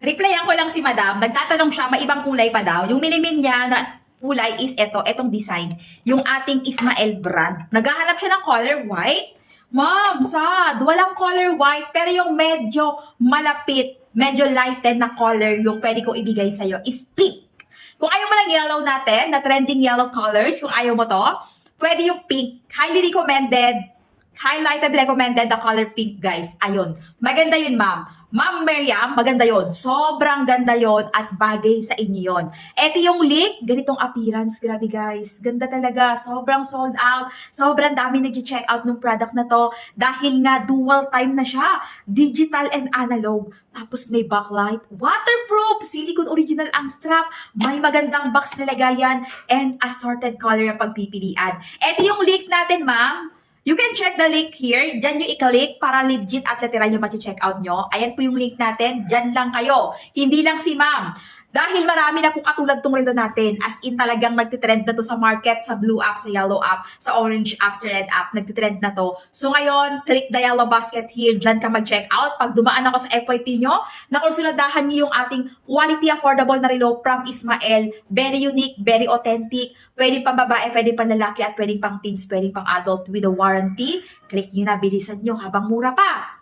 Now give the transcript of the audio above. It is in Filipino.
replyan ko lang si madam. Nagtatanong siya, may ibang kulay pa daw. Yung minimin niya na kulay is etong design. Yung ating Ismael brand. Naghahanap siya ng color white. Ma'am, sad. Walang color white, pero yung medyo malapit, medyo lighted na color yung pwede kong ibigay sa'yo is pink. Kung ayaw mo ng yellow natin, na trending yellow colors, kung ayaw mo to, pwede yung pink. Highly recommended. Highlighted recommended the color pink, guys. Ayun. Maganda yun, ma'am. Ma'am Miriam, maganda yon. Sobrang ganda yon at bagay sa inyo yon. Ito yung link, ganitong appearance. Grabe guys, ganda talaga. Sobrang sold out. Sobrang dami nag-check out ng product na to. Dahil nga dual time na siya. Digital and analog. Tapos may backlight. Waterproof. Silicone original ang strap. May magandang box na lagayan. And assorted color ang pagpipilian. Ito yung link natin, ma'am. You can check the link here. Diyan nyo i-click para legit at literal yung check out nyo. Ayan po yung link natin. Diyan lang kayo. Hindi lang si ma'am. Dahil marami na po katulad tong relo natin. As in talagang nagtitrend na to sa market, sa blue app, sa yellow app, sa orange app, sa red app. Nagtitrend na to. So ngayon, click the yellow basket here. Diyan ka mag-check out. Pag dumaan ako sa FYP nyo, nakonsuladahan nyo yung ating quality affordable na relo from Ismael. Very unique, very authentic. Pwedeng pang babae, pwedeng pang lalaki, at pwedeng pang teens, pwedeng pang adult with a warranty. Click nyo na, bilisan nyo habang mura pa.